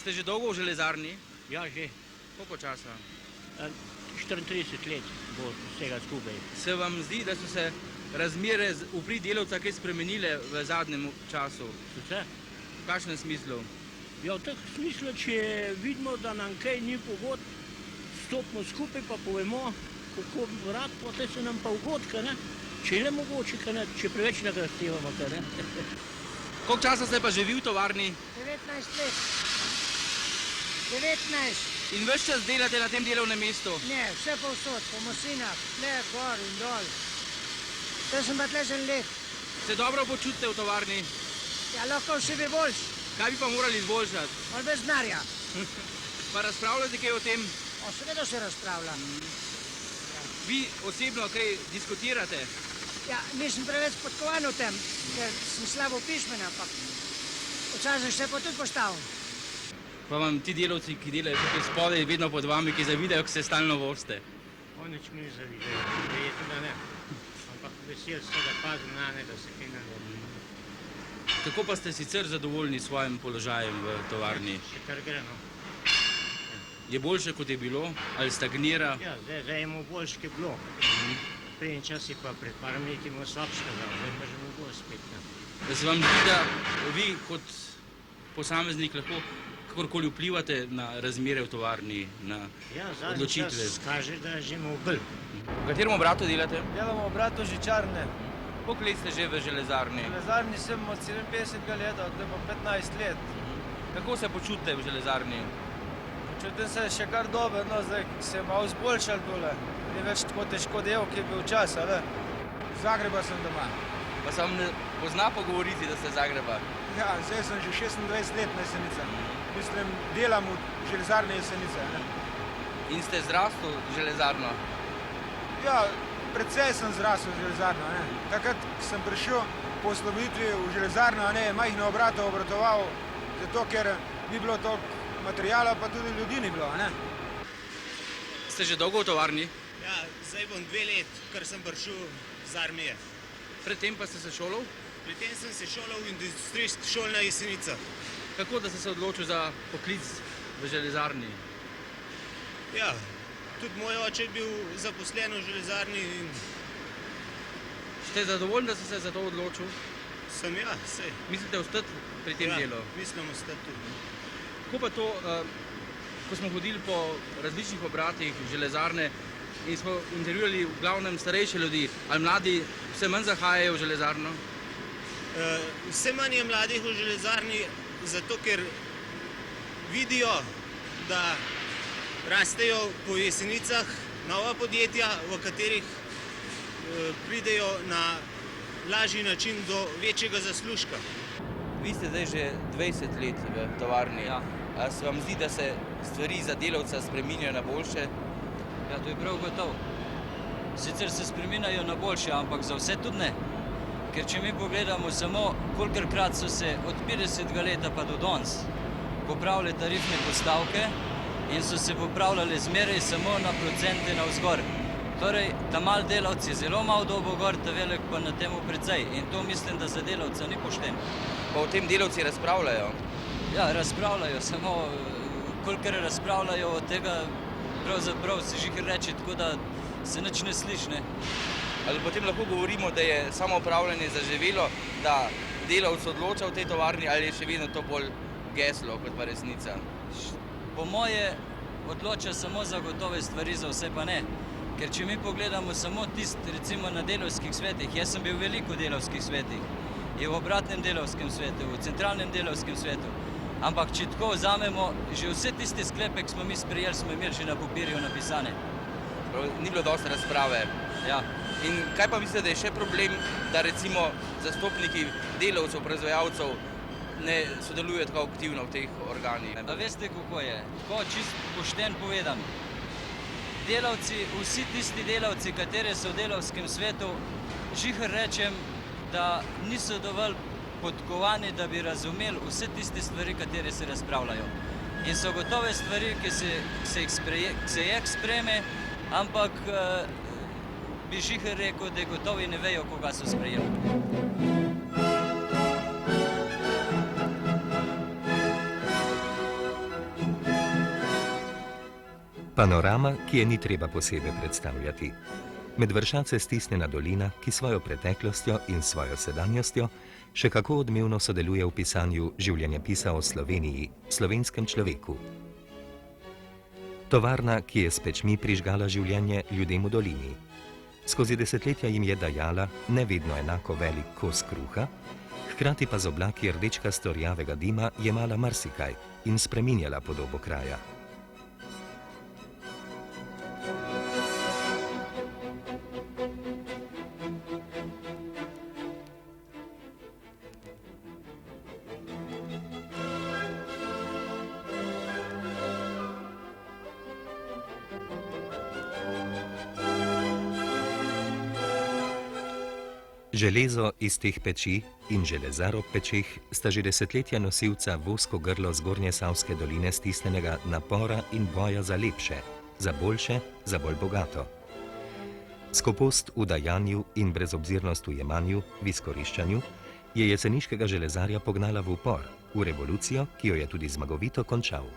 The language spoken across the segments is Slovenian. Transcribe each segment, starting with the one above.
Ste že dolgo v železarni? Ja, že. Koliko časa? 34 let bo vsega skupaj. Se vam zdi, da so se razmere v prid delavca kaj spremenile v zadnjem času? Vse? V kakšnem smislu? Ja, v teh smislu, če vidimo, da nam kaj ni pogod, stopimo skupaj pa povemo, kako rad, potem se nam pa ugodka, ne? Če je le mogoče, če preveč ne zahtevamo, ne? Koliko časa ste pa že vi v tovarni? 19 let. 19. In ves čas delate na tem delovnem mestu? Ne, vse povsod, po masinah, tle, gor in dol. To sem pa tle že let. Se dobro počutite v tovarni? Ja, lahko vse bi boljš. Kaj bi pa morali izboljšati? Ali bez denarja. Pa razpravljate kaj o tem? Seveda se razpravlja. Vi osebno kaj diskutirate? Ja, nisem preveč podkovan v tem, ker sem slabo pismen, ampak včasih se pa tudi postavim. Pa vam ti delavci, ki delajo tukaj spodaj, vedno pod vami, ki zavidajo, ko se stalno vozite? Nič mi ne zavidajo, verjetno da ne. Ampak vesel so, da pazim na ne, da se kaj ne naredi. Kako pa ste sicer zadovoljni s svojim položajem v tovarni? Še kar gre, no. Je boljše, kot je bilo? Ali stagnira? Ja, zdaj imamo boljše, kot je bilo. Prej čas je pa pred par leti imel slabšega, zdaj pa že mogo spet. Da se vam zdi, da vi kot posameznik lahko kakorkoli vplivate na razmere v tovarni, na odločitve? Ja, zadnji čas kaže, da že imamo bolj. V katerem obratu delate? Delam v obratu žičarne. Koliko let ste že v železarni? V železarni sem od 57 leta, od pa 15 let. Kako se počutite v železarni? Počutim se še kar dobro, no, zdaj se je malo zboljšal tole. Ni več tako težko del, ki je bil čas, ali? Z Zagreba sem doma. Pa se vam ne pozna pogovoriti, da ste z Zagreba? Ja, zdaj sem že 26 let na Jesenicah. Mislim, delam v železarni Jesenice. In ste zrasli v železarno? Ja, precej sem zrasel v železarno. Takrat sem prišel po osloboditvi v železarno, majhno obrato obratoval, zato ker ni bilo toliko materijala, pa tudi ljudi ni bilo. Ste že dolgo v tovarni? Ja, zdaj bom 2 let, ker sem prišel z armije. Predtem pa ste se šolal? Predtem sem se šolal v industrijski šoli na Jesenicah. Kako da ste se odločili za poklic v železarni? Ja, tudi moj oče je bil zaposlen v železarni in... Ste zadovoljni, da ste se za to odločil? Sem, ja, sej. Mislite ostati pri tem delu? Ja, mislim ostati tudi. Kako pa to, ko smo hodili po različnih obratih železarne in smo intervjuvali v glavnem starejše ljudi, ali mladi vse manj zahajajo v železarno? Vse manj je mladih v železarni, zato ker vidijo, da rastejo po Jesenicah nova podjetja, v katerih pridejo na lažji način do večjega zaslužka. Vi ste zdaj že 20 let v tovarni. Ja. A se vam zdi, da se stvari za delavca spreminjajo na boljše? Ja, to je prav gotovo. Sicer se spreminjajo na boljše, ampak za vse tudi ne. Ker če mi pogledamo samo, kolikokrat so se od 50. leta pa do danes popravile tarifne postavke in so se popravljale zmeraj samo na procente navzgor. Torej, ta mal delavc je zelo malo dobo gor, ta velik pa na temu precej. In to mislim, da za delavca ni pošteno. Pa o tem delavci razpravljajo? Ja, razpravljajo, samo kolikor razpravljajo od tega, pravzaprav se že reče tako, da se nič ne sliši, ne. Ali potem lahko govorimo, da je samo upravljanje zaživelo, da delavc odloča v tej tovarni, ali je še vedno to bolj geslo kot pa resnica? Po moje odloča samo za gotove stvari, za vse pa ne. Ker če mi pogledamo samo tisti, recimo na delavskih svetih, jaz sem bil veliko v delavskih svetih, je v obratnem delavskem svetu, v centralnem delavskem svetu, ampak če tako vzamemo, že vse tiste sklepe, ki smo mi sprejeli, smo imeli že na papirju napisane. Ni bilo dosti razprave. Ja. In kaj pa mislite, da je še problem, da recimo zastopniki delavcev, proizvajalcev ne sodelujejo tako aktivno v teh organih? A veste, kako je? Tako čisto pošten povedam. Delavci, vsi tisti delavci, katere so v delavskem svetu, žiher rečem, da niso dovolj podkovani, da bi razumeli vse tiste stvari, katere se razpravljajo. In so gotove stvari, ki se jih sprejme, ampak bi žiher rekel, da gotovi ne vejo, koga so sprejeli. Panorama, ki je ni treba posebej predstavljati. Med vršace stisnjena dolina, ki svojo preteklostjo in svojo sedanjostjo še kako odmevno sodeluje v pisanju življenjepisa o Sloveniji, slovenskem človeku. Tovarna, ki je s pečmi prižgala življenje ljudem v dolini. Skozi desetletja jim je dajala ne vedno enako velik kos kruha, hkrati pa z oblaki rdečkasto rjavega dima jemala marsikaj in spreminjala podobo kraja. Železo iz teh peči in železar ob pečeh sta že desetletja nosilca vosko grlo Zgornje Savske doline stisnenega napora in boja za lepše, za boljše, za bolj bogato. Skopost v dajanju in brezobzirnost v jemanju, v izkoriščanju, je jeseniškega železarja pognala v upor, v revolucijo, ki jo je tudi zmagovito končal.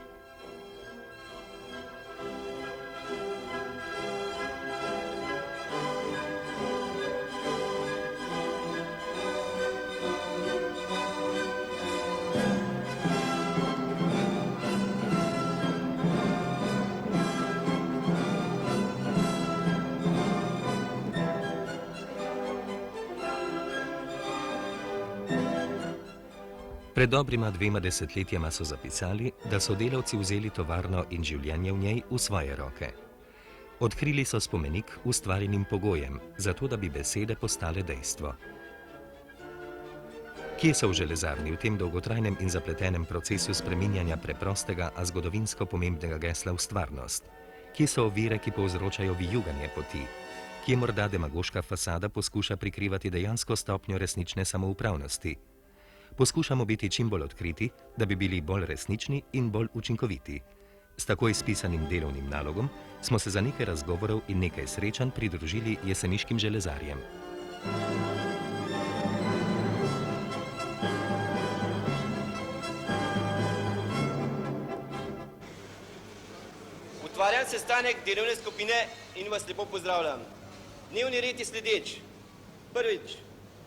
Pred dobrima 2 desetletjema so zapisali, da so delavci vzeli tovarno in življenje v njej v svoje roke. Odkrili so spomenik ustvarjenim pogojem, zato da bi besede postale dejstvo. Kje so v železarni v tem dolgotrajnem in zapletenem procesu spreminjanja preprostega, a zgodovinsko pomembnega gesla v stvarnost? Kje so ovire, ki povzročajo vijuganje poti? Kje morda demagoška fasada poskuša prikrivati dejansko stopnjo resnične samoupravnosti? Poskušamo biti čim bolj odkriti, da bi bili bolj resnični in bolj učinkoviti. S tako izpisanim delovnim nalogom smo se za nekaj razgovorov in nekaj srečanj pridružili jeseniškim železarjem. Otvarjam sestanek delovne skupine in vas lepo pozdravljam. Dnevni red je sledeč. Prvič,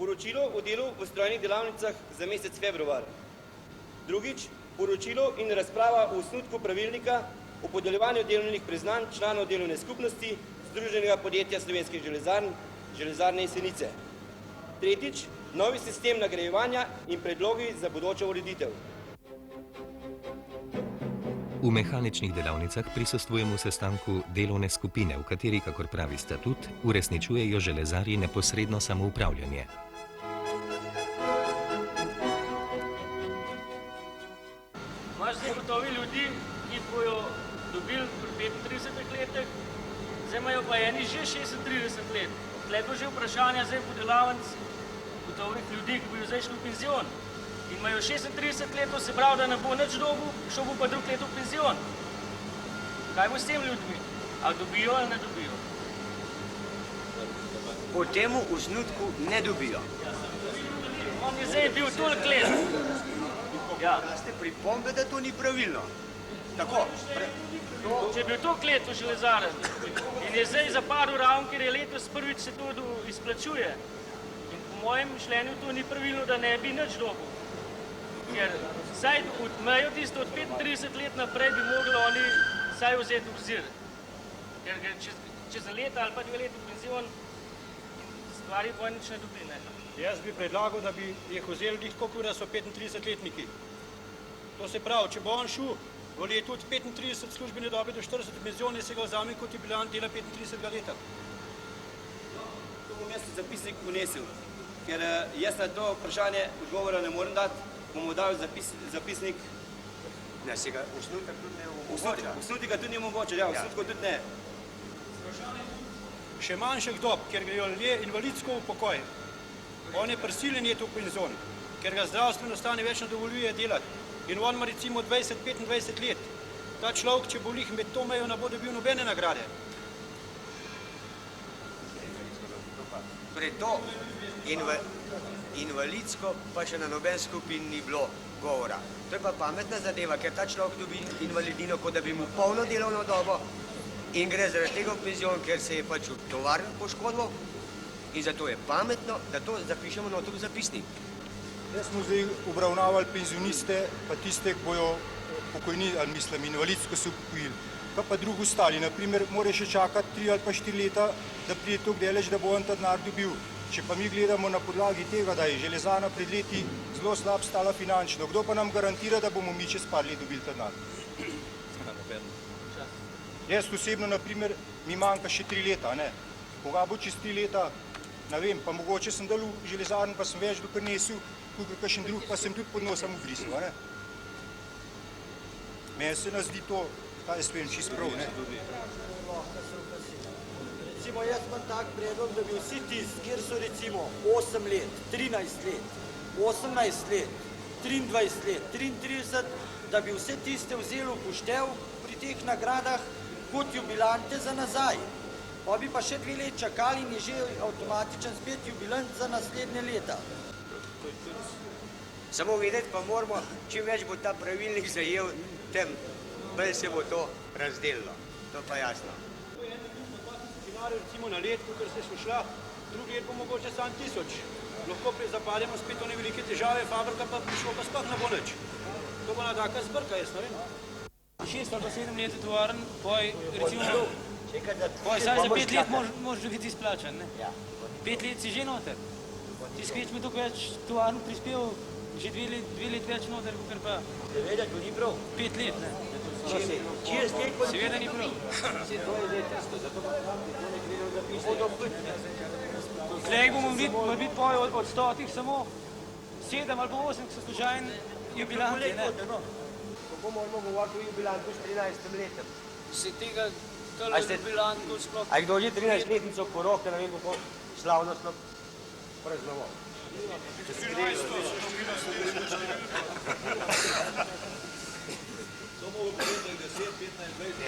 poročilo o delu v strojnih delavnicah za mesec februar. Drugič, poročilo in razprava o osnutku pravilnika o podeljevanju delovnih priznanj članov delovne skupnosti Združenega podjetja slovenskih železarn, Železarne Jesenice. Tretjič, novi sistem nagrajevanja in predlogi za bodočo ureditev. V mehaničnih delavnicah prisostvujemo sestanku delovne skupine, v kateri, kakor pravi statut, uresničujejo železarji neposredno samoupravljanje. Imaš zdaj gotovi ljudi, ki bojo dobili pri 35 letih, zdaj imajo pa eni že 36 let. Tle bo že vprašanja zdaj po delavnic gotovih ljudi, ki bojo zdaj šli v penzion. In imajo 36 let, se pravi, da ne bo nič dobil, šel bo pa drug let v penzion. Kaj bo s tem ljudmi? Ali dobijo ali ne dobijo? Po temu osnutku ne dobijo. On je zdaj bil toliko let. Ja. Ste pripombe, da to ni pravilno. Tako. Če je bil toliko let v železarni in je zdaj zapadel ravno, ker je letos prvič se to izplačuje. In po mojem mišljenju to ni pravilno, da ne bi nič dobil. Ker vsaj mejo tisto od 35 let naprej bi mogli oni vsaj vzeti v obzir. Ker čez leta ali pa 2 leta v penzion stvari pa nič ne dobi. Jaz bi predlagal, da bi jih vzeli njih koliko, da so 35-letniki. To se pravi, če bo on šel v letu od 35 službene dobe do 40 penzione, se ga vzame, kot je bilan dela 35 leta. To bom jaz zapisnik unesel, ker jaz na to vprašanje odgovora ne morem dati, bomo dali zapisnik. Ne, se ga osnutek tudi ne omogoča. Osnutek ga tudi ne omogoča, ja, osnutko tudi ne. Še manjših dob, ker grejo ljudje invalidsko v pokoj. On je prisiljen iti v penzion, ker ga zdravstveno stanje več ne dovoljuje delati. In on ima recimo 20-25 let. Ta človek, če bo lih med to mejo, ne bo dobil nobene nagrade. Torej to invalidsko pa še na noben skupin ni bilo govora. To je pa pametna zadeva, ker ta človek dobi invalidino, kot da bi mu polno delovno dobo in gre zaradi tega v penzion, ker se je pač v tovarni poškodoval in zato je pametno, da to zapišemo noter v zapisnik. Zdaj smo zdaj obravnavali penzioniste, pa tiste, ki bojo pokojnini, ali mislim, invalidsko se upokojili. Kaj pa drugi ostali, naprimer, mora še čakati 3 ali pa 4 leta, da pride toliko delež, da bo on ta denar dobil. Če pa mi gledamo na podlagi tega, da je železarna pred leti zelo slab stala finančno, kdo pa nam garantira, da bomo mi čez par let dobili ta denar? Jaz osebno, naprimer, mi manjka še 3 leta, ne. Koga bo čez 3 leta, ne vem, pa mogoče sem dal v železarno, pa sem več doprinesel, tukaj kakšen drug, pa sem tudi pod nosom vbrisal, ne. Meni se nas zdi to, kaj jaz vem, čisto prav, ne. Recimo, jaz imam tak predlog, da bi vsi tisti, kjer so recimo 8 let, 13 let, 18 let, 23 let, 33, da bi vse tiste vzeli upoštev pri teh nagradah kot jubilante za nazaj. Pa bi pa še 2 let čakali in je že avtomatičen spet jubilant za naslednje leta. Samo vedeti pa moramo, čim več bo ta pravilnik zajel, tem bolj se bo to razdelilo. To pa jasno. Recimo na let, ko se smo šla, drugi let bo mogoče sam 1000. Lahko zapademo spet one velike težave, fabrika pa prišlo pa sploh ne bo nič. To bo taka zbrka, jaz ne vem. 6 ali pa 7 let tovarn, poj recimo, saj za 5 let moraš biti izplačan, ne? 5 let si že noter. Ti skreč mi toliko več tovarn prispeval, že 2 let več noter, ker pa... Seveda, to ni prav. 5 let, ne? Seveda ni prav. Tlej bomo biti poj od 100 samo 7 ali pa 8, ki so slučajni jubilanti, ne? Kako moramo govoriti o jubilantu s 13 letem? Se tega tole jubilantu sploh... A je kdo že 13-letnico poroke, ne vem kako slavnostno praznoval?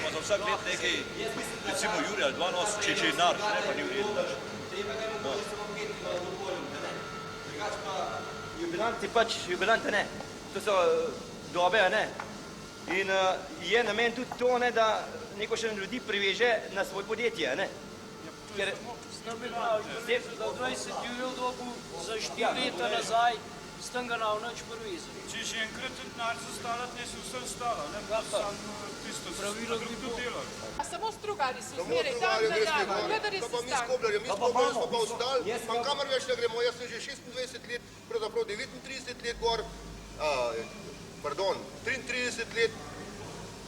Pa za vsak let nekaj, recimo Jurija, 2 nos, če je nar, ne pa ni vredno. Drugač pa jubilanti pač, jubilante ne, to so dobe, ne. In je namen tudi to, ne, da neko še ljudi priveže na svoj podjetje, ne. Ker za 20 jurjev dobu za 4 leta nazaj, s tem ga nav nič prvizel. Če že enkrat denar zastalati, ne se vsem stala, ne pa samo tisto, pravilo bi to delali. A samo strugari so zmeraj dan na dan, kadar je sestanek. Mi skoblarji smo pa ostali, pa kamor več ne gremo, jaz sem že 26 let, pravzaprav 39 let gor, 33 let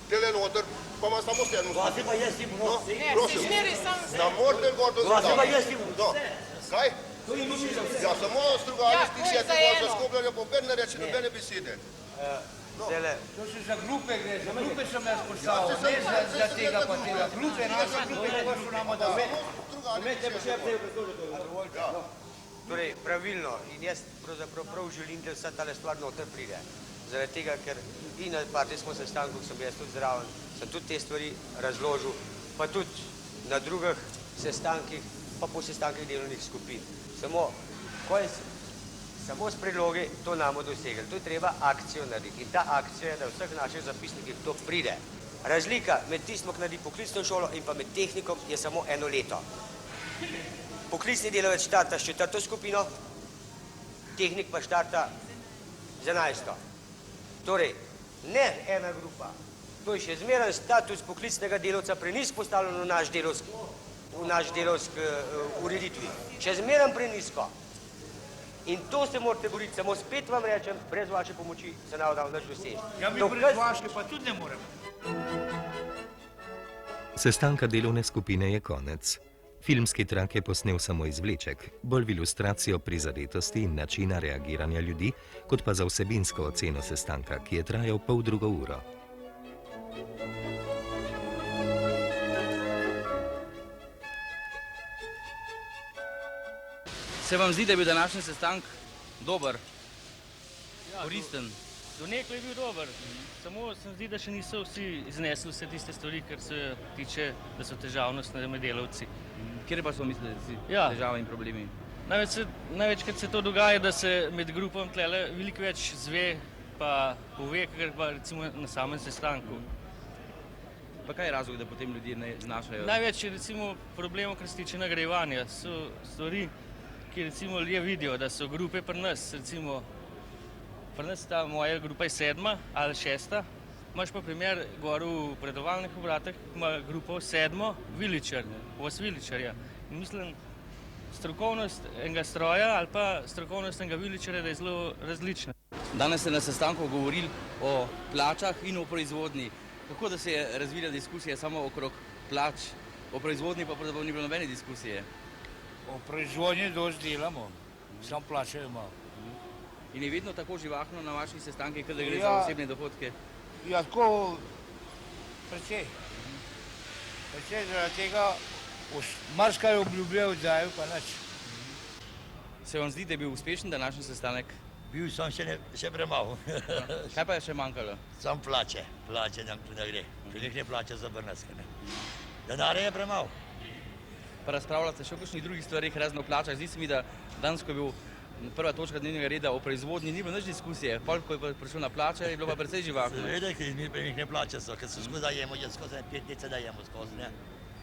tele noter, pa ima samo 7. Vasi pa jaz ti bom. Ne, si zmeraj sam se. Na morte gor do zdaj. Vasi pa jaz ti bom. Kaj? Ja, samo strugari s tih 7 gor za skoblarja, pa ben ne reče nobene besede. To še za grupe gre, za grupe sem jaz postavil, ne za tega pa tega. Grupe, naša grupe ne boš nama da. Torej, pravilno, in jaz pravzaprav prav želim, da vsa tale stvar noter pride. Zaradi tega, ker in na partijskem sestanku, ko sem jaz tudi zraven, sem tudi te stvari razložil, pa tudi na drugih sestankih, pa po sestankih delovnih skupin. Samo s predlogi to namo dosegli. To je treba akcijo narediti. In ta akcija je, da vseh naših zapisnikih to pride. Razlika med tistim, ki naredi poklicno šolo in pa med tehnikom je samo 1 leto. Poklicni delavec štarta s 4. skupino, tehnik pa štarta z 11. Torej, ne ena grupa. To je še zmeraj status poklicnega delavca prenizko postavljen v naš delavski ureditvi. Še zmeraj prenizko. In to se morate boriti, samo spet vam rečem, brez vaše pomoči se ne bo dal nič doseči. Ja, mi brez vaše pa tudi ne moremo. Sestanka delovne skupine je konec. Filmski trak je posnel samo izvleček, bolj v ilustracijo prizadetosti in načina reagiranja ljudi, kot pa za vsebinsko oceno sestanka, ki je trajal 1,5 ure. Se vam zdi, da je bil današnji sestanek dober, koristen? Do nekaj je bil dober, samo se mi zdi, da še niso vsi iznesli vse tiste stvari, kar se tiče, da so težavnostni med delavci. Kjer pa so mislili, da si težave in problemi? Največkrat se to dogaja, da se med grupom tlele veliko več zve pa pove, kar pa recimo na samem sestanku. Pa kaj je razlog, da potem ljudje ne znašajo? Največ je recimo problemov, kar se tiče nagrajevanja. So stvari, ki recimo ljudje vidijo, da so grupe pri nas, recimo pri nas ta moja grupa je 7. ali 6. Imaš pa primer gor v predavalnih obratih, ima grupo 7. viličar, 8 viličarja. In mislim, strokovnost enega stroja ali pa strokovnost enega viličarja, da je zelo različna. Danes ste na sestanku govorili o plačah in o proizvodnji. Kako da se je razvila diskusija samo okrog plač, o proizvodnji pa pravzaprav ni bilo nobene diskusije? O proizvodnji dosti delamo, samo plače imamo. In je vedno tako živahno na vaših sestankih, kada gre za osebne dohodke? Ja, tako precej. Precej zaradi tega marsikaj obljubljajo, dajo pa nič. Se vam zdi, da je bil uspešen današnji sestanek? Bil sem še premalo. Kaj pa je še manjkalo? Sam plače nam tu ne gre. Veliko ne plače za Brnaske. Denarja je premalo. Pa razpravljate še o kakšnih drugih stvarih, razno o plačah. Zdi se mi, da danes, ko je bil prva točka dnevnega reda o proizvodnji, ni bilo nič diskusije. Ko je prišel na plače, je bilo pa precej živahno. Seveda, ker mi premihne plače so, ker so skozi dajemo, že skozi 5 let se dajemo skozi, ne.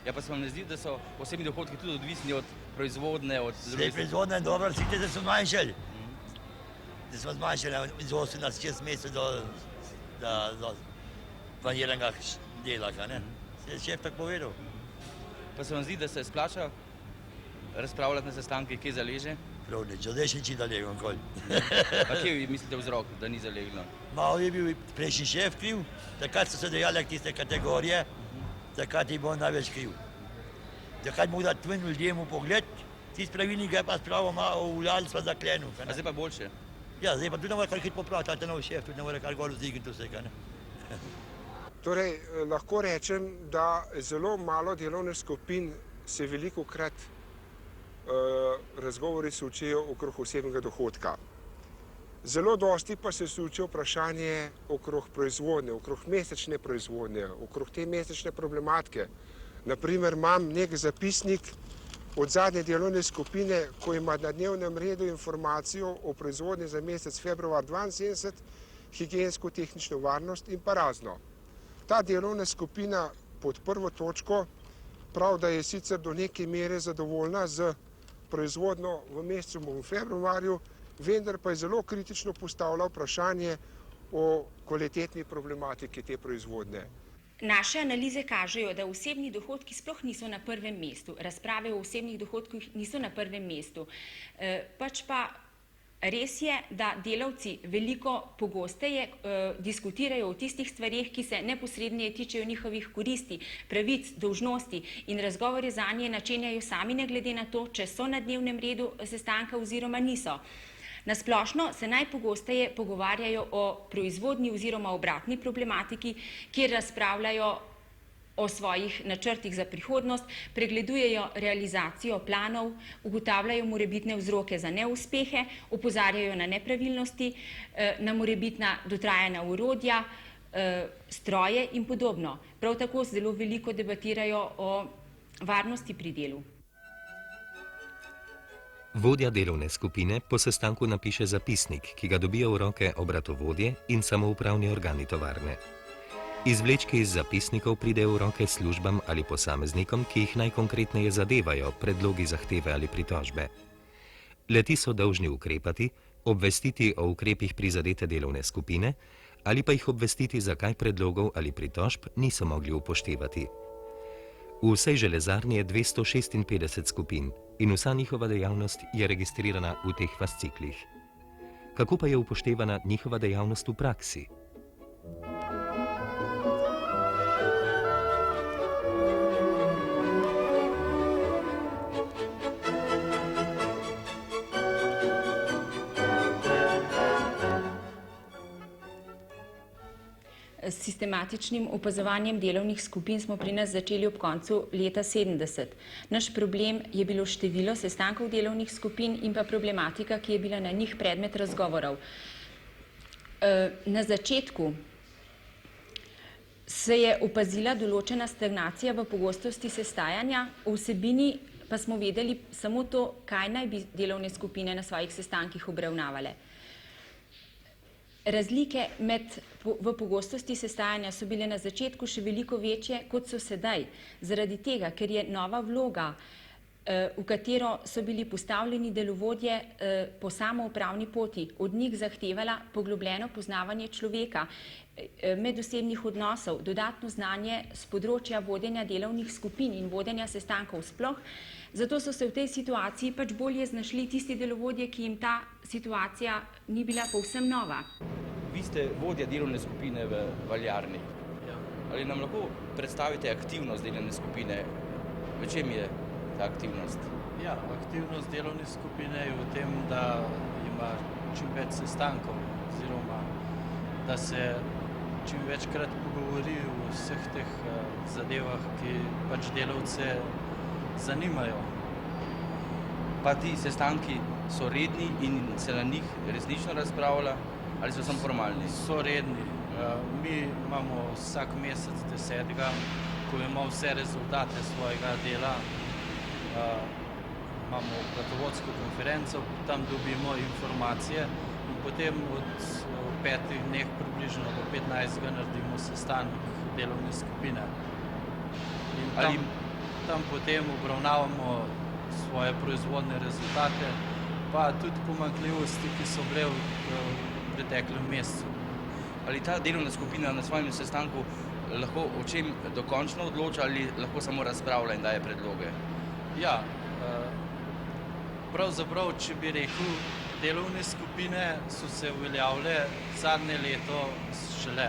Ja, pa se vam ne zdi, da so osebni dohodki tudi odvisni od proizvodne, od drugih? Zdaj proizvodna je dobra, vsi da so zmanjšali. Da smo zmanjšali iz 18 mesecev do planiranega dela, ne. Se je šef tako povedal. Pa se vam zdi, da se splača razpravljati na sestankih, kje zaleže? Prav nič, zdaj še nič zaleglo nikoli. Pa kje vi mislite vzrok, da ni zaleglo? Malo je bil prejšnji šef kriv, takrat so se dejale tiste kategorije, takrat je bil največ kriv. Takrat mogo dati tvojim ljudem v pogled, tisti pravilnik je pa spravo malo uljali, sva zaklenil. A zdaj pa boljše? Ja, zdaj pa tudi ne more kar hit popraviti, ta nov šef tudi ne more kar gor vzdigniti vsega, ne. Torej, lahko rečem, da zelo malo delovnih skupin se velikokrat razgovori sučijo okrog osebnega dohodka. Zelo dosti pa se sučijo vprašanje okrog proizvodnje, okrog mesečne proizvodnje, okrog te mesečne problematike. Naprimer, imam nek zapisnik od zadnje delovne skupine, ko ima na dnevnem redu informacijo o proizvodnji za mesec februar 72, higiensko-tehnično varnost in pa razno. Ta delovna skupina pod prvo točko prav, da je sicer do neke mere zadovoljna z proizvodnjo v mesecu v februarju, vendar pa je zelo kritično postavila vprašanje o kvalitetni problematiki te proizvodnje. Naše analize kažejo, da osebni dohodki sploh niso na prvem mestu, razprave o osebnih dohodkih niso na prvem mestu, pač pa res je, da delavci veliko pogosteje diskutirajo o tistih stvarih, ki se neposredneje tičejo njihovih koristi, pravic, dolžnosti in razgovore zanje načenjajo sami ne glede na to, če so na dnevnem redu sestanka oziroma niso. Na splošno se najpogosteje pogovarjajo o proizvodnji oziroma obratni problematiki, kjer razpravljajo o svojih načrtih za prihodnost, pregledujejo realizacijo planov, ugotavljajo morebitne vzroke za neuspehe, opozarjajo na nepravilnosti, na morebitna dotrajana orodja, stroje in podobno. Prav tako zelo veliko debatirajo o varnosti pri delu. Vodja delovne skupine po sestanku napiše zapisnik, ki ga dobijo v roke obratovodje in samoupravni organi tovarne. Izvlečki iz zapisnikov pridejo v roke službam ali posameznikom, ki jih najkonkretneje zadevajo predlogi zahteve ali pritožbe. Le-ti so dolžni ukrepati, obvestiti o ukrepih prizadete delovne skupine ali pa jih obvestiti, zakaj predlogov ali pritožb niso mogli upoštevati. V vsej železarni je 256 skupin in vsa njihova dejavnost je registrirana v teh fasciklih. Kako pa je upoštevana njihova dejavnost v praksi? S sistematičnim opazovanjem delovnih skupin smo pri nas začeli ob koncu leta 70. Naš problem je bilo število sestankov delovnih skupin in pa problematika, ki je bila na njih predmet razgovorov. Na začetku se je opazila določena stagnacija v pogostosti sestajanja, v vsebini pa smo vedeli samo to, kaj naj bi delovne skupine na svojih sestankih obravnavale. Razlike v pogostosti sestajanja so bile na začetku še veliko večje, kot so sedaj, zaradi tega, ker je nova vloga, v katero so bili postavljeni delovodje po samoupravni poti, od njih zahtevala poglobljeno poznavanje človeka, medosebnih odnosov, dodatno znanje z področja vodenja delovnih skupin in vodenja sestankov sploh. Zato so se v tej situaciji pač bolje znašli tisti delovodje, ki jim ta situacija ni bila povsem nova. Vi ste vodja delovne skupine v Valjarni. Ali nam lahko predstavite aktivnost delovne skupine? V čem je ta aktivnost? Ja, aktivnost delovne skupine je v tem, da ima čim več sestankov, oziroma da se čim večkrat pogovori o vseh teh zadevah, ki pač delavce zanimajo. Pa ti sestanki so redni in se na njih resnično razpravlja, ali so samo formalni? So redni. Mi imamo vsak mesec 10., ko imamo vse rezultate svojega dela, imamo obratovodsko konferenco, tam dobimo informacije in potem od 5 dneh približno do 15. naredimo sestanek delovne skupine. In tam potem obravnavamo svoje proizvodne rezultate, pa tudi pomanjkljivosti, ki so bile v preteklem mesecu. Ali ta delovna skupina na svojem sestanku lahko o čem dokončno odloča ali lahko samo razpravlja in daje predloge? Ja, pravzaprav, če bi rekel, delovne skupine so se uveljavile zadnje leto šele.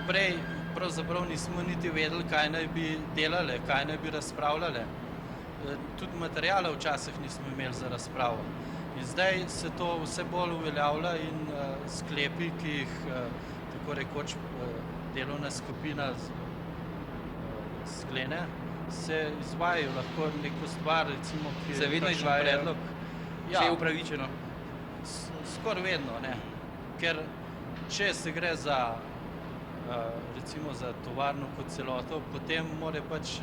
Prej pravzaprav nismo niti vedeli, kaj naj bi delali, kaj naj bi razpravljali. Tudi materijale včasih nismo imeli za razpravo. In zdaj se to vse bolj uveljavlja in sklepi, ki jih tako rekoč delovna skupina sklene, se izvajajo. Lahko neko stvar, recimo, ki je se vedno izvaja predlog, če je upravičeno? Skoraj vedno, ne. Ker če se gre za recimo za tovarno kot celoto, potem mora pač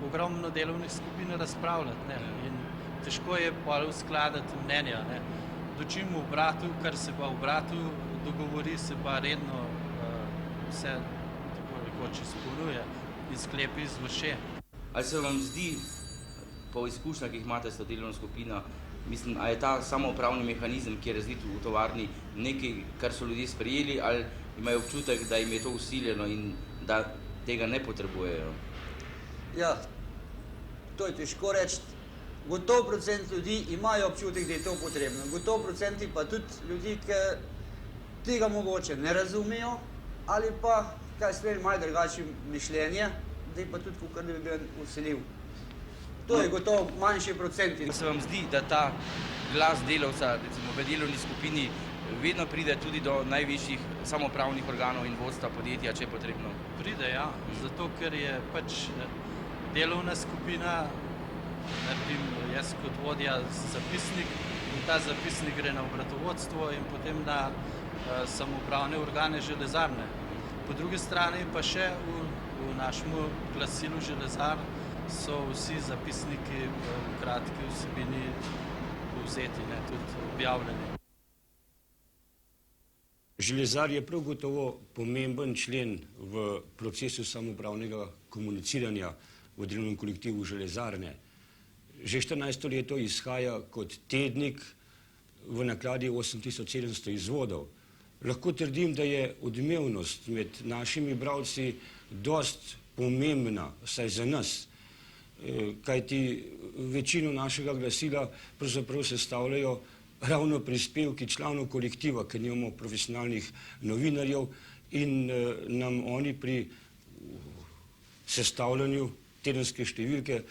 ogromno delovnih skupin razpravljati. In težko je bolj uskladiti mnenja. Dočim v obratu, kar se pa v obratu dogovori, se pa redno vse tako rekoč izpolnjuje in sklepi izvrše. Ali se vam zdi, po izkušnjah, ki jih imate s to delovno skupino, mislim, a je ta samoupravni mehanizem, ki je razvit v tovarni, nekaj, kar so ljudje sprejeli, ali imajo občutek, da jim je to vsiljeno in da tega ne potrebujejo? Ja, to je težko reči. Gotov procent ljudi imajo občutek, da je to potrebno. Gotov procenti pa tudi ljudi, ki tega mogoče ne razumejo ali pa, kaj smeli, malo drugače mišljenje, da je pa tudi kakor da bi bil vsiljiv. To je gotovo manjši procenti. Se vam zdi, da ta glas delavca, recimo v delovni skupini, vedno pride tudi do najvišjih samoupravnih organov in vodstva podjetja, če je potrebno? Pride, ja. Zato, ker je pač delovna skupina, naredim jaz kot vodja zapisnik, in ta zapisnik gre na obratovodstvo in potem na samoupravne organe železarne. Po drugi strani pa še v našem glasilu železar so vsi zapisniki v kratki vsebini povzeti, tudi objavljeni. Železar je prav gotovo pomemben člen v procesu samoupravnega komuniciranja v delovnem kolektivu železarne. Že 14. leto izhaja kot tednik v nakladi 8700 izvodov. Lahko trdim, da je odmevnost med našimi bralci dost pomembna, vsaj za nas, kajti večino našega glasila pravzaprav sestavljajo ravno prispevki članov kolektiva, ker nimamo profesionalnih novinarjev in nam oni pri sestavljanju tedenske številke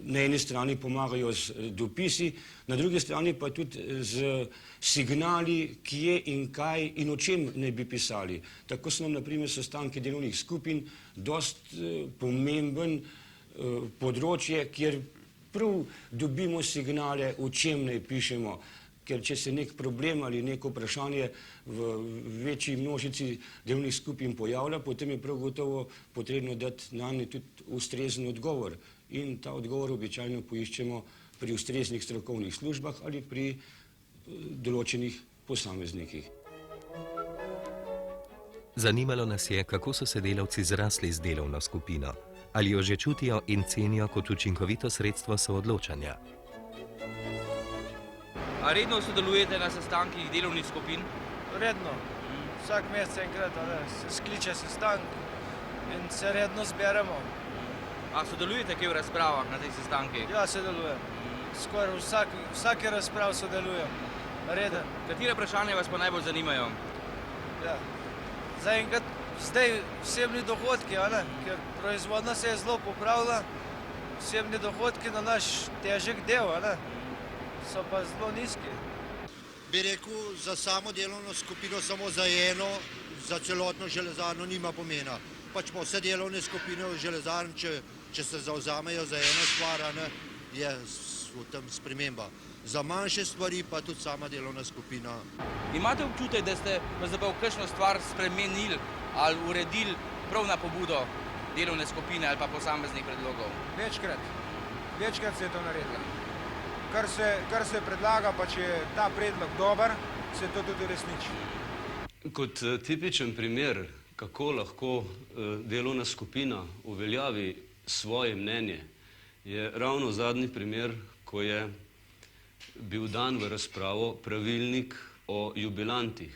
na eni strani pomagajo z dopisi, na drugi strani pa tudi z signali, kje in kaj in o čem naj bi pisali. Tako so nam, na primer, sestanki delovnih skupin dost pomemben področje, kjer prav dobimo signale, o čem naj pišemo. Ker če se nek problem ali neko vprašanje v večji množici delovnih skupin pojavlja, potem je prav gotovo potrebno dati nanje tudi ustrezen odgovor. In ta odgovor običajno poiščemo pri ustreznih strokovnih službah ali pri določenih posameznikih. Zanimalo nas je, kako so se delavci zrasli z delovno skupino, ali jo že čutijo in cenijo kot učinkovito sredstvo soodločanja. A redno sodelujete na sestankih delovnih skupin? Redno. Vsak mesec enkrat se skliče sestanek in se redno zberemo. A sodelujete kaj v razpravah na teh sestankih? Ja, sodelujem. Skoraj vsake razprav sodelujem. Reden. Katere vprašanja vas pa najbolj zanimajo? Ja. Zdaj osebni dohodki, ker proizvodnja se je zelo popravila, osebni dohodki na naš težek del, so pa zelo nizki. Bi rekel, za samo delovno skupino, samo za eno, za celotno železarno nima pomena. Pač pa vse delovne skupine v železarni, če se zavzamejo za eno stvar, je v tem sprememba. Za manjše stvari pa tudi sama delovna skupina. Imate občutek, da ste pravzaprav kakšno stvar spremenili ali uredili prav na pobudo delovne skupine ali pa posameznih predlogov? Večkrat se je to naredilo. Kar se predlaga, pa če je ta predlog dober, se to tudi uresniči. Kot tipičen primer, kako lahko delovna skupina uveljavi svoje mnenje, je ravno zadnji primer, ko je bil dan v razpravo pravilnik o jubilantih.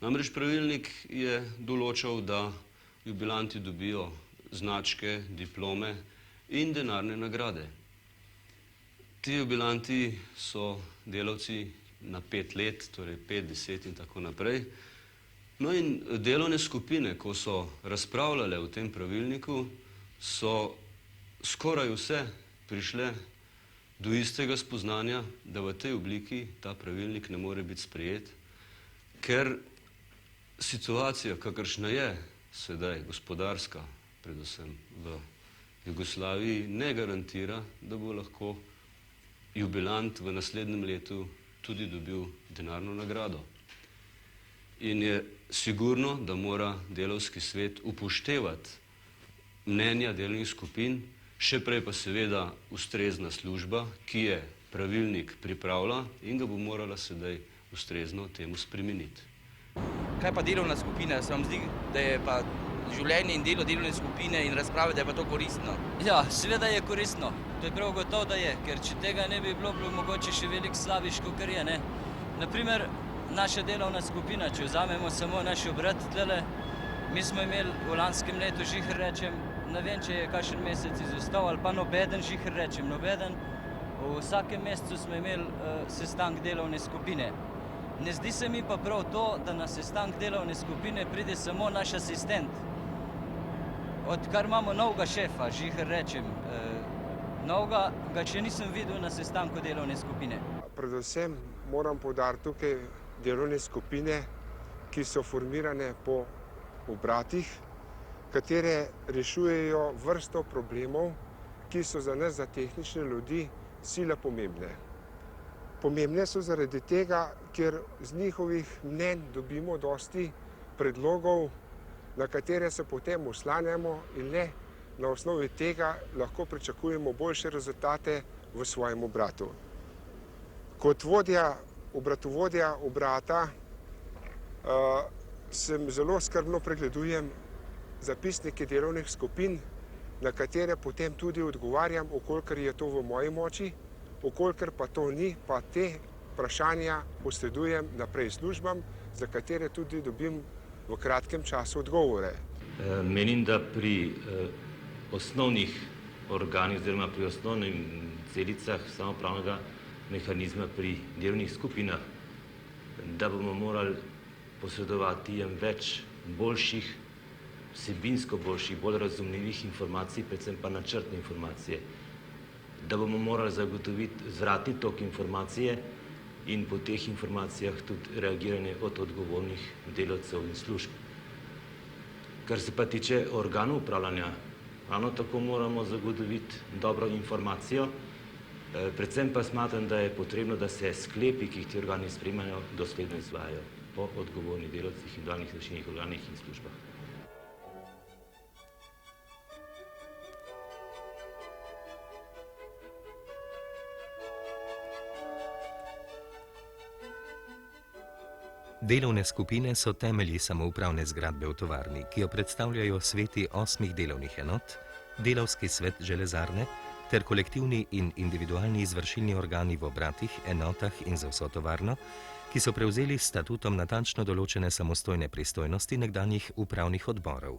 Namreč pravilnik je določal, da jubilanti dobijo značke, diplome in denarne nagrade. Ti jubilanti so delavci na 5 let, torej 5, 10 in tako naprej. No in delovne skupine, ko so razpravljale o tem pravilniku, so skoraj vse prišle do istega spoznanja, da v tej obliki ta pravilnik ne more biti sprejet, ker situacija, kakršna je sedaj, gospodarska, predvsem v Jugoslaviji, ne garantira, da bo lahko jubilant v naslednjem letu tudi dobil denarno nagrado. In je sigurno, da mora delavski svet upoštevati mnenja delovnih skupin, še prej pa seveda ustrezna služba, ki je pravilnik pripravila in ga bo morala sedaj ustrezno temu spremeniti. Kaj pa delovna skupina? Se vam zdi, da je pa življenje in delo delovne skupine in razprave, da je pa to koristno? Ja, seveda je koristno. To je prav gotovo, da je, ker če tega ne bi bilo mogoče še veliko slabiš, kakor je, ne. Naprimer, naša delovna skupina, če vzamemo samo naš obrat tlele, mi smo imeli v lanskem letu, žiher rečem, ne vem, če je kakšen mesec izostal, ali pa nobeden, žiher rečem, nobeden. V vsakem mesecu smo imeli sestank delovne skupine. Ne zdi se mi pa prav to, da na sestank delovne skupine pride samo naš asistent. Odkar imamo novega šefa, žiher rečem, novega ga še nisem videl na sestanku delovne skupine. Predvsem moram poudariti tukaj delovne skupine, ki so formirane po obratih, katere rešujejo vrsto problemov, ki so za nas, za tehnične ljudi, sila pomembne. Pomembne so zaradi tega, ker z njihovih mnenj dobimo dosti predlogov, na katere se potem oslanjamo in le na osnovi tega lahko pričakujemo boljše rezultate v svojem obratu. Kot obratovodja obrata zelo skrbno pregledujem zapisnike delovnih skupin, na katere potem tudi odgovarjam, okolikor je to v moji moči, okolikor pa to ni, pa te vprašanja posredujem naprej službam, za katere tudi dobim v kratkem času odgovore. Menim, da pri osnovnih organih oziroma pri osnovnih celicah samoupravnega mehanizma pri delovnih skupinah, da bomo morali posredovati več boljših, vsebinsko boljših, bolj razumljivih informacij, predvsem pa načrtne informacije. Da bomo morali zagotoviti zvratni tok informacije in po teh informacijah tudi reagiranje od odgovornih delavcev in služb. Kar se pa tiče organov upravljanja, ravno tako moramo zagotoviti dobro informacijo, predvsem pa smatram, da je potrebno, da se sklepi, ki jih ti organi sprejemajo, dosledno izvajajo po odgovornih delavcih in dolnih izvršilnih organih in službah. Delovne skupine so temelji samoupravne zgradbe v tovarni, ki jo predstavljajo sveti 8 delovnih enot, delavski svet železarne ter kolektivni in individualni izvršilni organi v obratih, enotah in za vso tovarno, ki so prevzeli s statutom natančno določene samostojne pristojnosti nekdanjih upravnih odborov.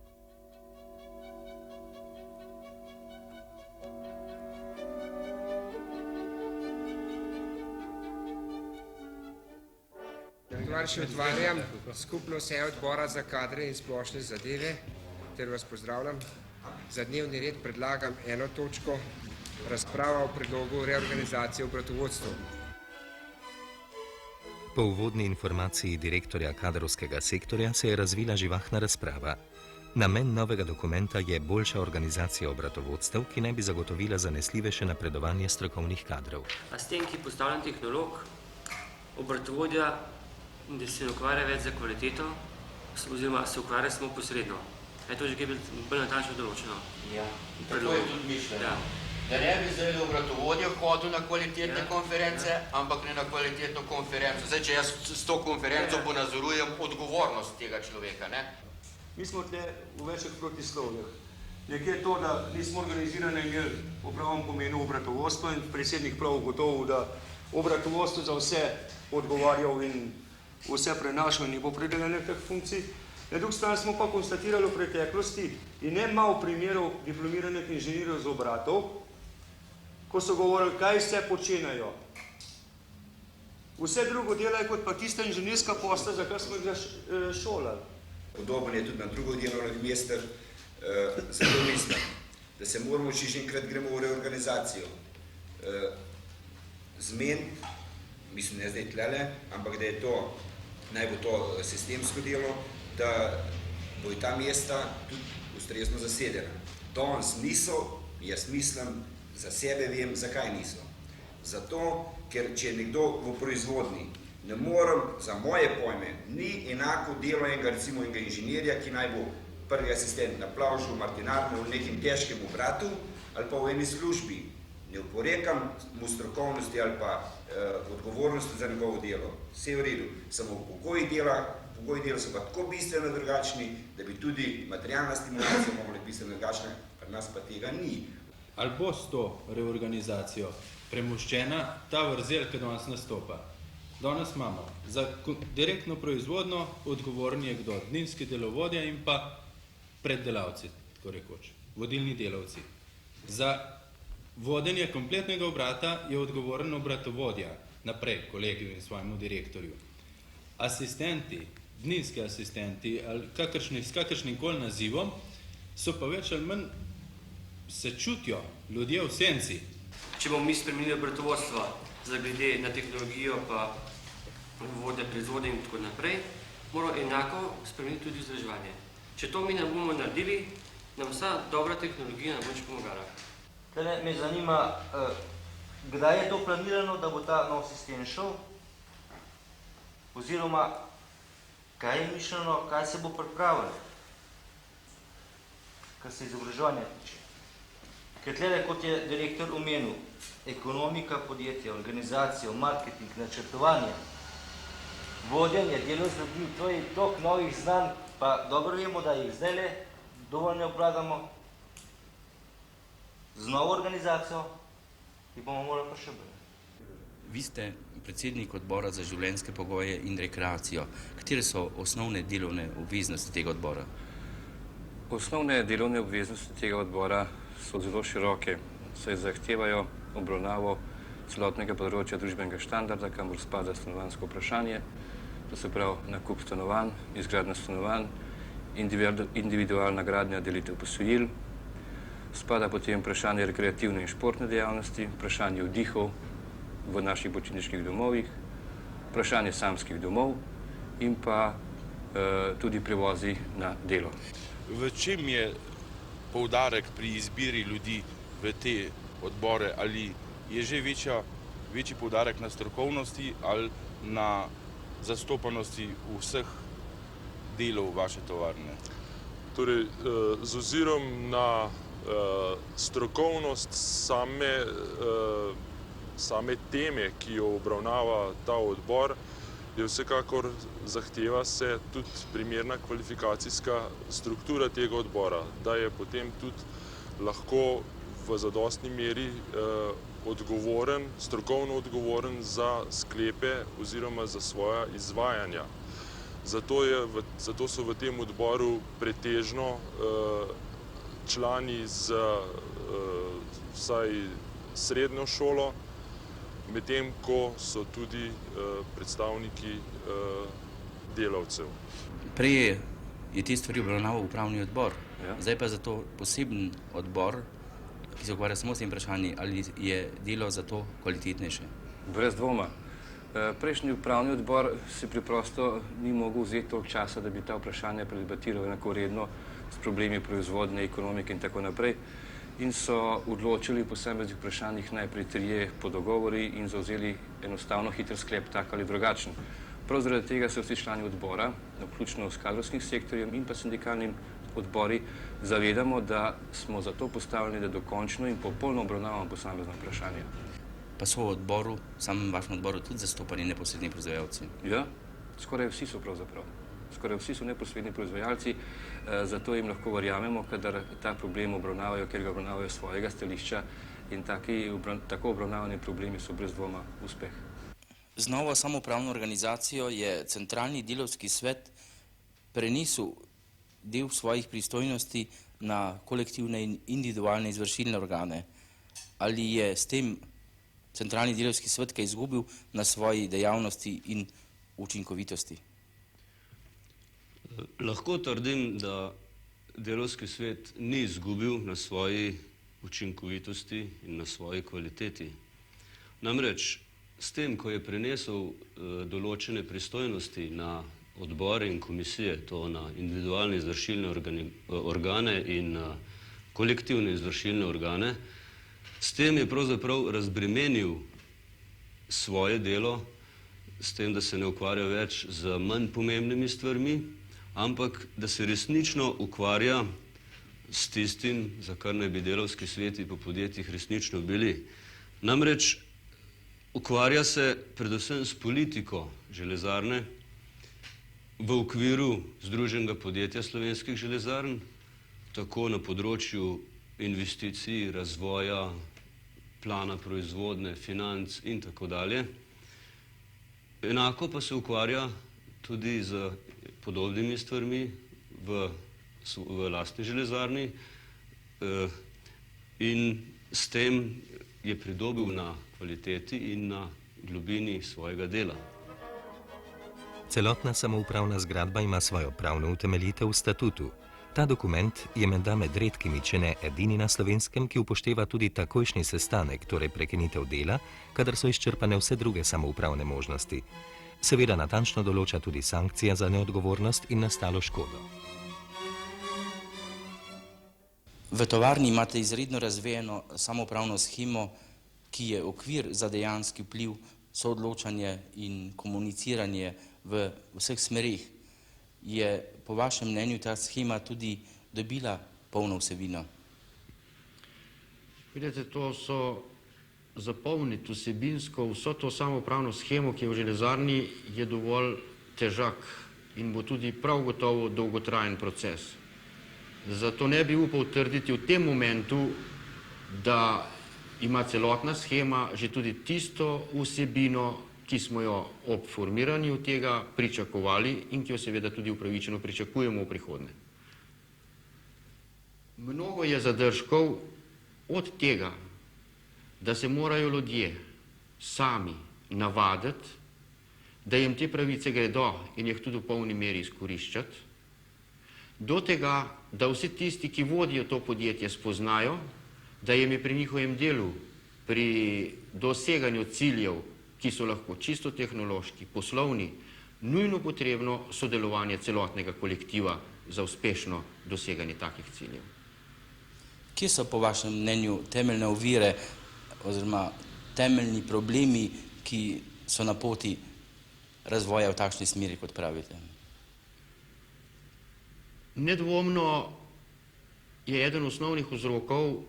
Tovariši, otvarjam skupno sejo odbora za kadre in splošne zadeve, ter vas pozdravljam. Za dnevni red predlagam eno točko, razprava o predlogu reorganizacije v obratovodstvu. Po uvodni informaciji direktorja kadrovskega sektorja se je razvila živahna razprava. Namen novega dokumenta je boljša organizacija obratovodstev, ki naj bi zagotovila zanesljivejše napredovanje strokovnih kadrov. Asistent, ki postavljen tehnolog, obratovodja, da se ne ukvarja več za kvaliteto, oziroma se ukvarja samo posredno. Je to že kaj bolj natančno določeno? Ja, tako je tudi mišljeno. Da ne bi zdaj obratovodja hodil na kvalitetne konference, ampak ne na kvalitetno konferenco. Zdaj, če jaz s to konferenco ponazorujem odgovornost tega človeka, ne? Mi smo tle v večjih protislovjah. Nekje je to, da nismo organizirani imeli v pravem pomenu obratovodstva in predsednik prav ugotovil, da obratovodstvo za vse odgovarjal in vse prenašal in ni bo predeljenih teh funkcij. Na drugi strani smo pa konstatirali v preteklosti in ne malo primerov diplomiranih inženirjev z obratov, ko so govorili, kaj vse počenajo. Vse drugo delajo kot pa tista inženirska posla, za kar smo jih šolali. Podoben je tudi na drugih delovnih mestih, zato mislim, da se moramo še enkrat gremo v reorganizacijo. Zmen, mislim, ne zdaj tlele, ampak da je to, naj bo to sistemsko delo, da bo ta mesta tudi ustrezno zasedena. Danes niso, jaz mislim, za sebe vem, zakaj niso. Zato, ker če je nekdo v proizvodni, ne morem, za moje pojme, ni enako delo enega, recimo enega inženirja, ki naj bo prvi asistent na plavžu, martinarne, v nekem težkem obratu, ali pa v eni službi. Ne oporekam mu strokovnosti ali pa odgovornosti za njegovo delo. Vse je v redu, samo pogoji dela so pa tako bistveno drugačni, da bi tudi materialna stimulacija mogla bistveno drugačna, pri nas pa tega ni. Ali bo s to reorganizacijo premoščena ta vrzel, ki danes nastopa? Danes imamo za direktno proizvodno odgovoren je kdo? Dnevski delovodja in pa preddelavci, tako rekoč, vodilni delavci. Za vodenje kompletnega obrata je odgovoren obratovodja, naprej kolegiju in svojemu direktorju. Asistenti, dnevski asistenti ali s kakršnim koli nazivom so pa več ali manj se čutijo ljudje v senci. Če bomo mi spremenili obratovodstvo za glede na tehnologijo pa vodja proizvodnje in tako naprej, moramo enako spremeniti tudi vzdrževanje. Če to mi ne bomo naredili, nam vsa dobra tehnologija ne bo nič pomagala. Tele me zanima, kdaj je to planirano, da bo ta nov sistem šel, oziroma kaj je mišljeno, kaj se bo pripravilo, kar se izobraževanja tiče. Ker tlele, kot je direktor omenil, ekonomika podjetja, organizacijo, marketing, načrtovanje, vodenje, delo z ljudmi, to je toliko novih znanj, pa dobro vemo, da jih zdaj le dovolj ne obvladamo. Z novo organizacijo jih bomo morali pa še bolj. Vi ste predsednik odbora za življenjske pogoje in rekreacijo. Katere so osnovne delovne obveznosti tega odbora? Osnovne delovne obveznosti tega odbora so zelo široke, saj zahtevajo obravnavo celotnega področja družbenega standarda, kamor spada stanovanjsko vprašanje, to se pravi nakup stanovanj, izgradnja stanovanj, individualna gradnja, delitev posojil, spada potem vprašanje rekreativne in športne dejavnosti, vprašanje vdihov v naših počitniških domovih, vprašanje samskih domov in pa tudi prevozi na delo. V čem je poudarek pri izbiri ljudi v te odbore? Ali je že večji poudarek na strokovnosti ali na zastopanosti vseh delov vaše tovarne? Torej, z ozirom na strokovnost same teme, ki jo obravnava ta odbor, je vsekakor zahteva se tudi primerna kvalifikacijska struktura tega odbora, da je potem tudi lahko v zadostni meri odgovoren, strokovno odgovoren za sklepe oziroma za svoja izvajanja. Zato so v tem odboru pretežno člani z vsaj srednjo šolo, medtem ko so tudi predstavniki delavcev. Prej je te stvari obravnaval upravni odbor, zdaj pa za to poseben odbor, ki se ukvarja samo s tem vprašanji, ali je delo za to kvalitetnejše? Brez dvoma. Prejšnji upravni odbor si preprosto ni mogel vzeti toliko časa, da bi ta vprašanja predebatiral enakovredno s problemi proizvodne, ekonomike in tako naprej. In so odločili po posameznih vprašanjih najprej trije po dogovori in zauzeli enostavno hiter sklep, tak ali drugačen. Prav zaradi tega se vsi člani odbora, vključno s kadrovskim sektorjem in pa sindikalnim odbori, zavedamo, da smo zato postavljeni, da dokončno in popolno obravnavamo posamezna vprašanja. Pa so v odboru, samem vašem odboru, tudi zastopani neposredni proizvajalci? Ja, skoraj vsi so pravzaprav. Skoraj vsi so neposredni proizvajalci, zato jim lahko verjamemo, kadar ta problem obravnavajo, ker ga obravnavajo svojega stališča in tako obravnavani problemi so brez dvoma uspeh. Z novo samoupravno organizacijo je centralni delavski svet prenesel del svojih pristojnosti na kolektivne in individualne izvršilne organe. Ali je s tem centralni delavski svet kaj izgubil na svoji dejavnosti in učinkovitosti? Lahko trdim, da delavski svet ni izgubil na svoji učinkovitosti in na svoji kvaliteti. Namreč, s tem, ko je prenesel določene pristojnosti na odbore in komisije, to na individualne izvršilne organe in kolektivne izvršilne organe, s tem je pravzaprav razbremenil svoje delo, s tem, da se ne ukvarja več z manj pomembnimi stvarmi, ampak da se resnično ukvarja s tistim, za kar naj bi delavski sveti po podjetjih resnično bili. Namreč ukvarja se predvsem s politiko železarne v okviru Združenega podjetja slovenskih železarn, tako na področju investicij, razvoja, plana proizvodne, financ in tako dalje. Enako pa se ukvarja tudi z podobnimi stvarmi v lastni železarni in s tem je pridobil na kvaliteti in na globini svojega dela. Celotna samoupravna zgradba ima svojo pravno utemeljitev v statutu. Ta dokument je menda med redkimi, če ne edini na Slovenskem, ki upošteva tudi takojšnji sestanek, torej prekinitev dela, kadar so izčrpane vse druge samoupravne možnosti. Seveda natančno določa tudi sankcije za neodgovornost in nastalo škodo. V tovarni imate izredno razvejeno samoupravno shemo, ki je okvir za dejanski vpliv, soodločanje in komuniciranje v vseh smerih. Je po vašem mnenju ta shema tudi dobila polno vsebino? Vidite, to so zapolniti vsebinsko vso to samoupravno shemo, ki je v železarni, je dovolj težak in bo tudi prav gotovo dolgotrajen proces. Zato ne bi upal trditi v tem momentu, da ima celotna shema že tudi tisto vsebino, ki smo jo ob formiranju tega pričakovali in ki jo seveda tudi upravičeno pričakujemo v prihodnje. Mnogo je zadržkov od tega, da se morajo ljudje sami navaditi, da jim te pravice gredo in jih tudi v polni meri izkoriščati, do tega, da vsi tisti, ki vodijo to podjetje, spoznajo, da jim je pri njihovem delu, pri doseganju ciljev, ki so lahko čisto tehnološki, poslovni, nujno potrebno sodelovanje celotnega kolektiva za uspešno doseganje takih ciljev. Kje so po vašem mnenju temeljne ovire oziroma temeljni problemi, ki so na poti razvoja v takšni smeri, kot pravite? Nedvomno je eden osnovnih vzrokov,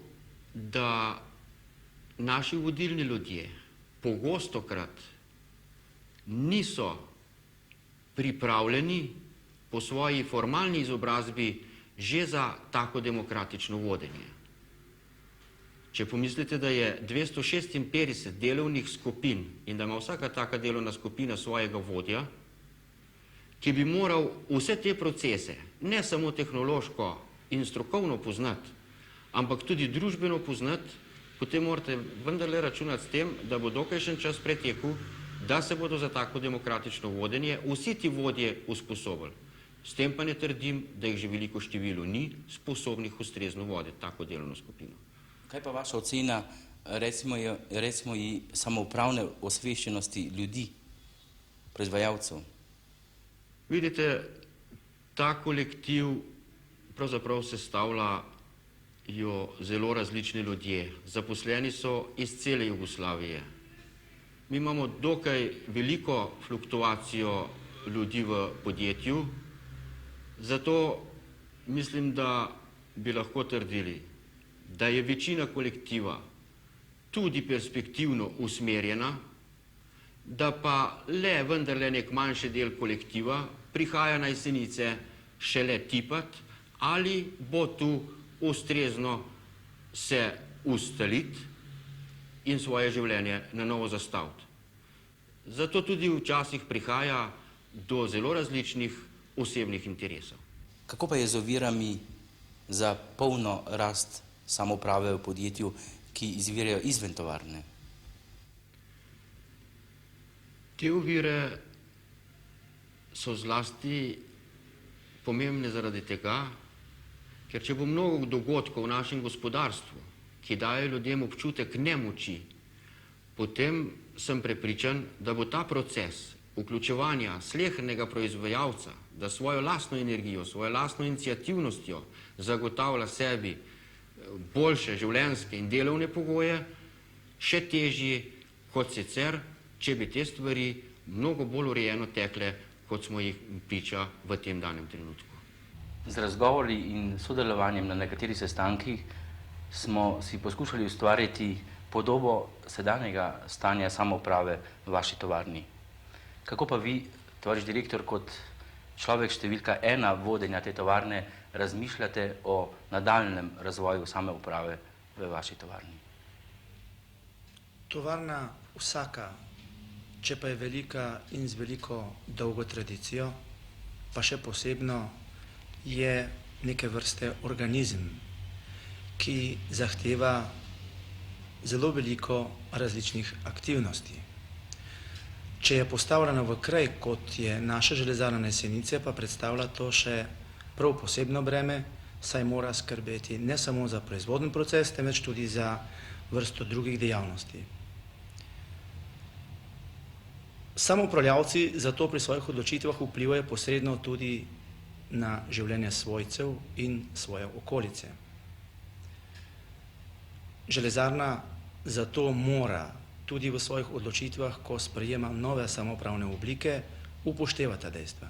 da naši vodilni ljudje pogostokrat niso pripravljeni po svoji formalni izobrazbi že za tako demokratično vodenje. Če pomislite, da je 256 delovnih skupin in da ima vsaka taka delovna skupina svojega vodja, ki bi moral vse te procese ne samo tehnološko in strokovno poznati, ampak tudi družbeno poznati, potem morate vendarle računati s tem, da bo dokajšen čas pretekel, da se bodo za tako demokratično vodenje vsi ti vodje usposobili. S tem pa ne trdim, da jih že veliko število ni sposobnih ustrezno voditi tako delovno skupino. Kaj pa vaša ocena, recimo i samoupravne osveščenosti ljudi, proizvajalcev? Vidite, ta kolektiv pravzaprav sestavljajo zelo različni ljudje. Zaposleni so iz cele Jugoslavije. Mi imamo dokaj veliko fluktuacijo ljudi v podjetju, zato mislim, da bi lahko trdili, da je večina kolektiva tudi perspektivno usmerjena, da pa vendarle nek manjši del kolektiva prihaja na Jesenice šele tipat ali bo tu ustrezno se ustaliti in svoje življenje na novo zastaviti. Zato tudi včasih prihaja do zelo različnih osebnih interesov. Kako pa je z ovirami za polno rast samouprave v podjetju, ki izvirajo izven tovarne? Te ovire so zlasti pomembne zaradi tega, ker če bo mnogo dogodkov v našem gospodarstvu, ki dajo ljudem občutek nemoči, potem sem prepričan, da bo ta proces vključevanja slehernega proizvajalca, da svojo lastno energijo, svojo lastno iniciativnostjo zagotavlja sebi boljše življenjske in delovne pogoje, še težji kot sicer, če bi te stvari mnogo bolj urejeno tekle, kot smo jih priča v tem danem trenutku. Z razgovori in sodelovanjem na nekaterih sestankih smo si poskušali ustvariti podobo sedanjega stanja samouprave v vaši tovarni. Kako pa vi, tovariš direktor, kot človek številka 1 vodenja te tovarne, razmišljate o nadaljnjem razvoju samouprave v vaši tovarni? Tovarna vsaka, če pa je velika in z veliko dolgo tradicijo, pa še posebno, je neke vrste organizem, ki zahteva zelo veliko različnih aktivnosti. Če je postavljena v kraj, kot je naša železarna na Jesenice, pa predstavlja to še prav posebno breme, saj mora skrbeti ne samo za proizvodni proces, temveč tudi za vrsto drugih dejavnosti. Samoupravljavci zato pri svojih odločitvah vplivajo posredno tudi na življenje svojcev in svoje okolice. Železarna zato mora tudi v svojih odločitvah, ko sprejema nove samoupravne oblike, upoštevati ta dejstva.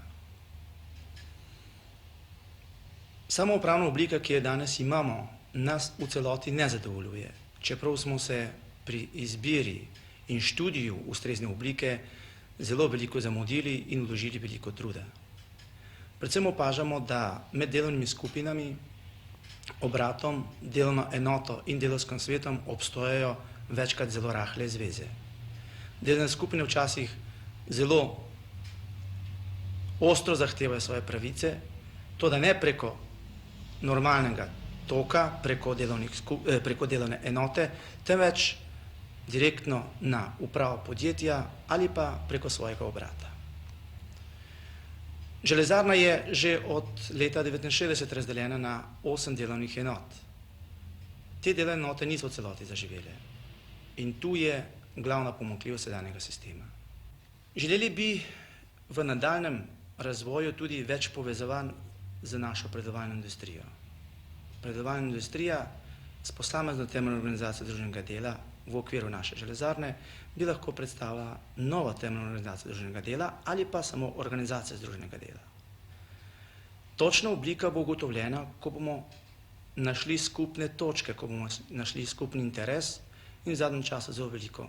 Samoupravna oblika, ki jo danes imamo, nas v celoti ne zadovoljuje, čeprav smo se pri izbiri in študiju ustrezne oblike zelo veliko zamudili in vložili veliko truda. Predvsem opažamo, da med delovnimi skupinami, obratom, delovno enoto in delovskim svetom obstojajo večkrat zelo rahle zveze. Delovne skupine včasih zelo ostro zahtevajo svoje pravice, to da ne preko normalnega toka, preko delovne enote, temveč direktno na upravo podjetja ali pa preko svojega obrata. Železarna je že od leta 1969 razdeljena na 8 delovnih enot. Te delovne enote niso v celoti zaživele in tu je glavna pomanjkljivost sedanjega sistema. Želeli bi v nadaljnjem razvoju tudi več povezovanj z našo predelovalno industrijo. Predelovalna industrija s posamezno temeljno organizacijo družbenega dela v okviru naše železarne bi lahko predstavila novo temeljno organizacijo družbenega dela ali pa samo organizacijo združenega dela. Točna oblika bo ugotovljena, ko bomo našli skupne točke, ko bomo našli skupni interes in v zadnjem času zelo veliko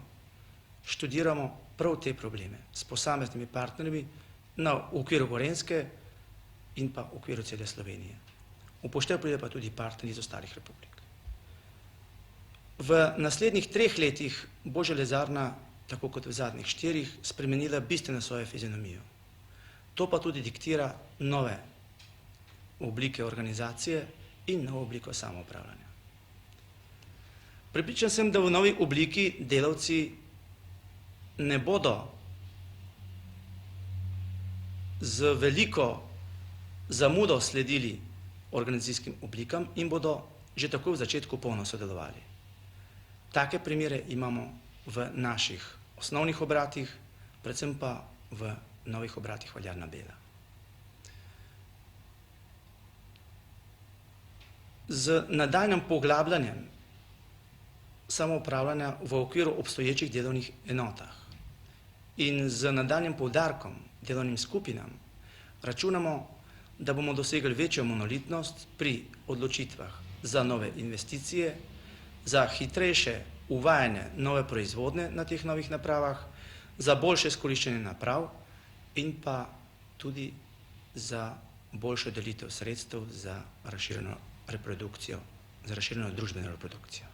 študiramo prav te probleme s posameznimi partnerji na okviru Gorenjske in pa v okviru cele Slovenije. Upoštev pride pa tudi partnerji iz ostalih republik. V naslednjih 3 letih bo železarna, tako kot v zadnjih 4, spremenila bistveno svojo fizionomijo. To pa tudi diktira nove oblike organizacije in novo obliko samoupravljanja. Prepričan sem, da v novi obliki delavci ne bodo z veliko zamudo sledili organizacijskim oblikam in bodo že tako v začetku polno sodelovali. Take primere imamo v naših osnovnih obratih, predvsem pa v novih obratih Valjarna Bela. Z nadaljnjim poglabljanjem samoupravljanja v okviru obstoječih delovnih enotah in z nadaljnjim poudarkom delovnim skupinam računamo, da bomo dosegli večjo monolitnost pri odločitvah za nove investicije, za hitrejše uvajanje nove proizvodnje na teh novih napravah, za boljše izkoriščenje naprav in pa tudi za boljšo delitev sredstev za razširjeno reprodukcijo, za razširjeno družbeno reprodukcijo.